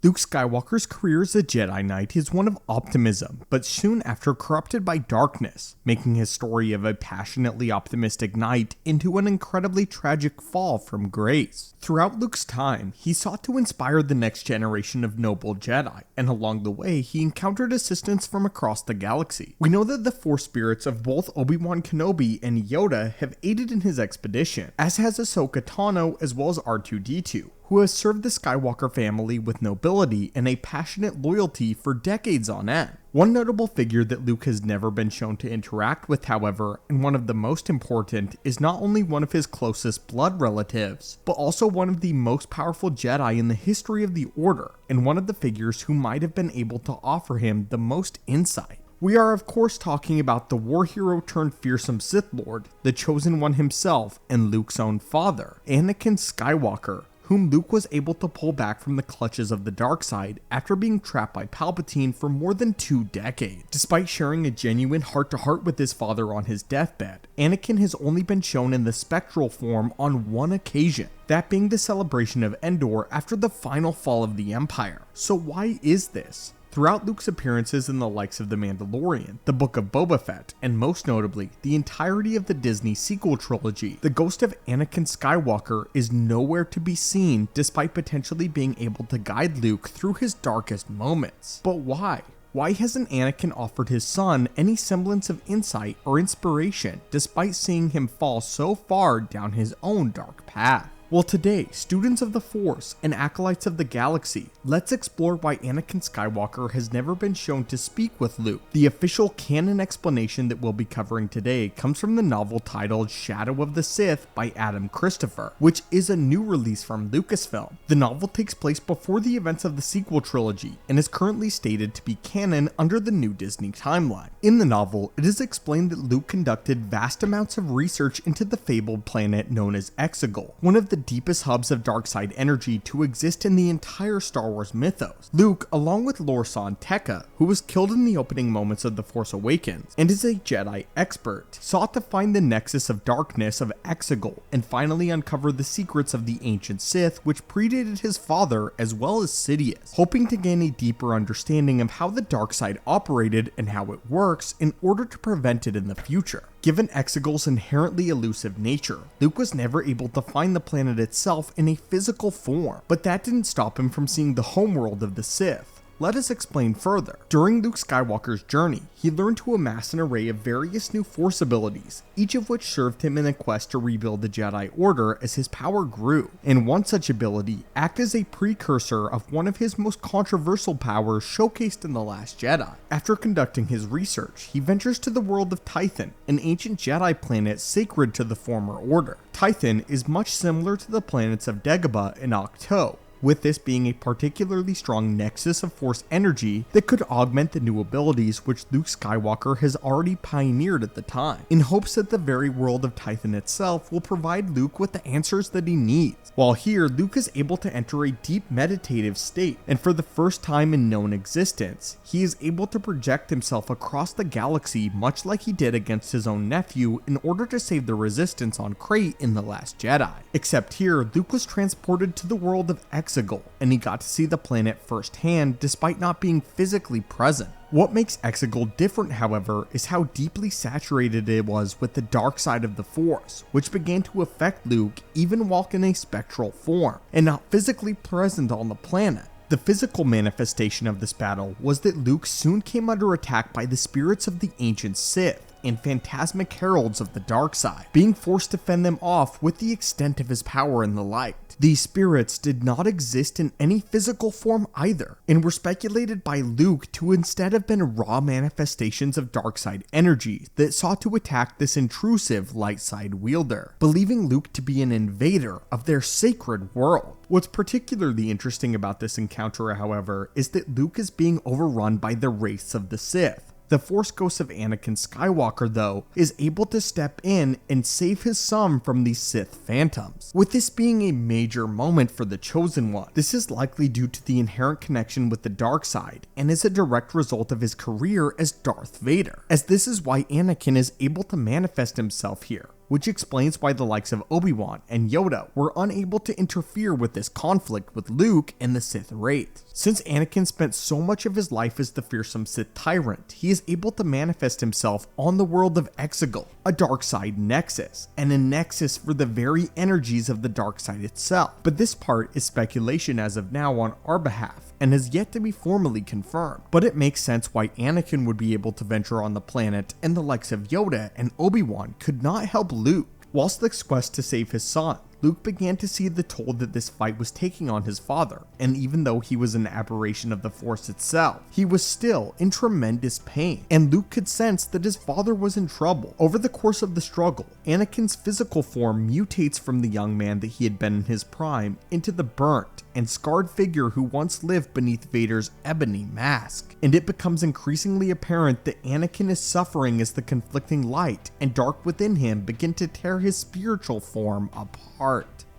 Luke Skywalker's career as a Jedi Knight is one of optimism, but soon after corrupted by darkness, making his story of a passionately optimistic knight into an incredibly tragic fall from grace. Throughout Luke's time, he sought to inspire the next generation of noble Jedi, and along the way, he encountered assistance from across the galaxy. We know that the Force spirits of both Obi-Wan Kenobi and Yoda have aided in his expedition, as has Ahsoka Tano as well as R2-D2. Who has served the Skywalker family with nobility and a passionate loyalty for decades on end. One notable figure that Luke has never been shown to interact with, however, and one of the most important, is not only one of his closest blood relatives, but also one of the most powerful Jedi in the history of the Order, and one of the figures who might have been able to offer him the most insight. We are of course talking about the war hero turned fearsome Sith Lord, the Chosen One himself, and Luke's own father, Anakin Skywalker, whom Luke was able to pull back from the clutches of the dark side after being trapped by Palpatine for more than 2 decades. Despite sharing a genuine heart-to-heart with his father on his deathbed, Anakin has only been shown in the spectral form on one occasion, that being the celebration of Endor after the final fall of the Empire. So why is this? Throughout Luke's appearances in the likes of The Mandalorian, the Book of Boba Fett, and most notably, the entirety of the Disney sequel trilogy, the ghost of Anakin Skywalker is nowhere to be seen despite potentially being able to guide Luke through his darkest moments. But why? Why hasn't Anakin offered his son any semblance of insight or inspiration despite seeing him fall so far down his own dark path? Well, today, students of the Force and acolytes of the galaxy, let's explore why Anakin Skywalker has never been shown to speak with Luke. The official canon explanation that we'll be covering today comes from the novel titled Shadow of the Sith by Adam Christopher, which is a new release from Lucasfilm. The novel takes place before the events of the sequel trilogy and is currently stated to be canon under the new Disney timeline. In the novel, it is explained that Luke conducted vast amounts of research into the fabled planet known as Exegol, one of the deepest hubs of darkside energy to exist in the entire Star Wars mythos. Luke, along with Lorsan Tekka, who was killed in the opening moments of The Force Awakens, and is a Jedi expert, sought to find the nexus of darkness of Exegol, and finally uncover the secrets of the ancient Sith which predated his father as well as Sidious, hoping to gain a deeper understanding of how the dark side operated and how it works in order to prevent it in the future. Given Exegol's inherently elusive nature, Luke was never able to find the planet itself in a physical form, but that didn't stop him from seeing the homeworld of the Sith. Let us explain further. During Luke Skywalker's journey, he learned to amass an array of various new Force abilities, each of which served him in a quest to rebuild the Jedi Order as his power grew. And one such ability acted as a precursor of one of his most controversial powers showcased in The Last Jedi. After conducting his research, he ventures to the world of Tython, an ancient Jedi planet sacred to the former Order. Tython is much similar to the planets of Dagobah and Ahch-To, with this being a particularly strong nexus of Force energy that could augment the new abilities which Luke Skywalker has already pioneered at the time, in hopes that the very world of Tython itself will provide Luke with the answers that he needs. While here, Luke is able to enter a deep meditative state, and for the first time in known existence, he is able to project himself across the galaxy much like he did against his own nephew in order to save the Resistance on Crate in The Last Jedi. Except here, Luke was transported to the world of Exegol, and he got to see the planet firsthand despite not being physically present. What makes Exegol different, however, is how deeply saturated it was with the dark side of the Force, which began to affect Luke even while in a spectral form, and not physically present on the planet. The physical manifestation of this battle was that Luke soon came under attack by the spirits of the ancient Sith and phantasmic heralds of the dark side, being forced to fend them off with the extent of his power in the light. These spirits did not exist in any physical form either, and were speculated by Luke to instead have been raw manifestations of darkside energy that sought to attack this intrusive light side wielder, believing Luke to be an invader of their sacred world. What's particularly interesting about this encounter, however, is that Luke is being overrun by the wraiths of the Sith. The Force ghost of Anakin Skywalker, though, is able to step in and save his son from these Sith phantoms, with this being a major moment for the Chosen One. This is likely due to the inherent connection with the dark side, and is a direct result of his career as Darth Vader, as this is why Anakin is able to manifest himself here. which explains why the likes of Obi-Wan and Yoda were unable to interfere with this conflict with Luke and the Sith Wraith. Since Anakin spent so much of his life as the fearsome Sith tyrant, he is able to manifest himself on the world of Exegol, a dark side nexus, and a nexus for the very energies of the dark side itself. But this part is speculation as of now on our behalf, and has yet to be formally confirmed. But it makes sense why Anakin would be able to venture on the planet, and the likes of Yoda and Obi-Wan could not help Luke. Whilst the quest to save his son, Luke began to see the toll that this fight was taking on his father, and even though he was an aberration of the Force itself, he was still in tremendous pain, and Luke could sense that his father was in trouble. Over the course of the struggle, Anakin's physical form mutates from the young man that he had been in his prime into the burnt and scarred figure who once lived beneath Vader's ebony mask, and it becomes increasingly apparent that Anakin is suffering as the conflicting light and dark within him begin to tear his spiritual form apart.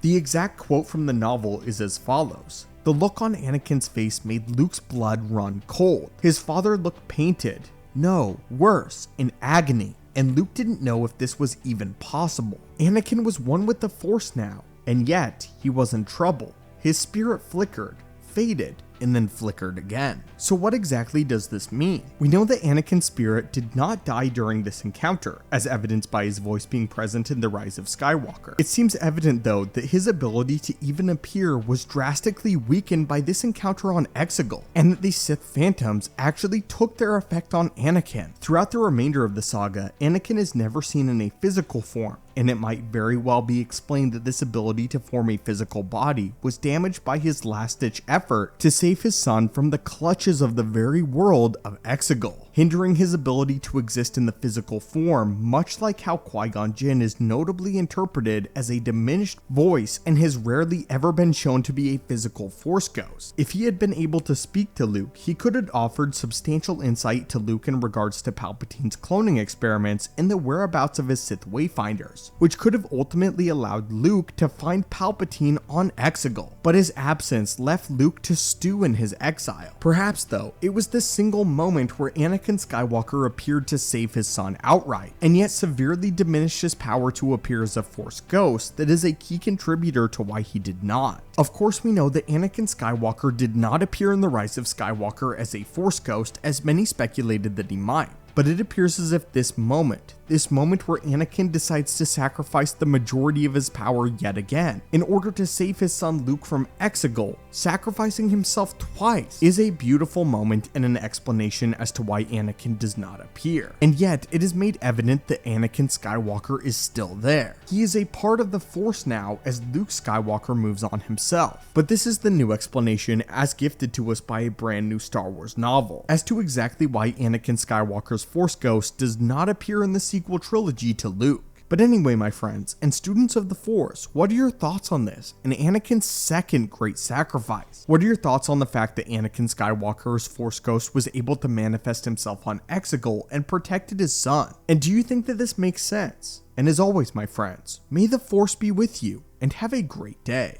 The exact quote from the novel is as follows: "The look on Anakin's face made Luke's blood run cold. His father looked painted, no, worse, in agony, and Luke didn't know if this was even possible. Anakin was one with the Force now, and yet he was in trouble. His spirit flickered, faded, and then flickered again." So what exactly does this mean? We know that Anakin's spirit did not die during this encounter, as evidenced by his voice being present in The Rise of Skywalker. It seems evident though that his ability to even appear was drastically weakened by this encounter on Exegol, and that the Sith Phantoms actually took their effect on Anakin. Throughout the remainder of the saga, Anakin is never seen in a physical form, and it might very well be explained that this ability to form a physical body was damaged by his last-ditch effort to save his son from the clutches of the very world of Exegol, hindering his ability to exist in the physical form, much like how Qui-Gon Jinn is notably interpreted as a diminished voice and has rarely ever been shown to be a physical Force ghost. If he had been able to speak to Luke, he could have offered substantial insight to Luke in regards to Palpatine's cloning experiments and the whereabouts of his Sith Wayfinders, which could have ultimately allowed Luke to find Palpatine on Exegol, but his absence left Luke to stew in his exile. Perhaps though, it was this single moment where Anakin Skywalker appeared to save his son outright, and yet severely diminished his power to appear as a Force ghost that is a key contributor to why he did not. Of course, we know that Anakin Skywalker did not appear in The Rise of Skywalker as a Force ghost, as many speculated that he might. But it appears as if this moment where Anakin decides to sacrifice the majority of his power yet again, in order to save his son Luke from Exegol, sacrificing himself twice, is a beautiful moment and an explanation as to why Anakin does not appear. And yet, it is made evident that Anakin Skywalker is still there. He is a part of the Force now as Luke Skywalker moves on himself. But this is the new explanation as gifted to us by a brand new Star Wars novel, as to exactly why Anakin Skywalker's Force ghost does not appear in the sequel trilogy to Luke. But anyway, my friends and students of the Force, what are your thoughts on this and Anakin's second great sacrifice? What are your thoughts on the fact that Anakin Skywalker's Force ghost was able to manifest himself on Exegol and protected his son? And do you think that this makes sense? And as always, my friends, may the Force be with you and have a great day.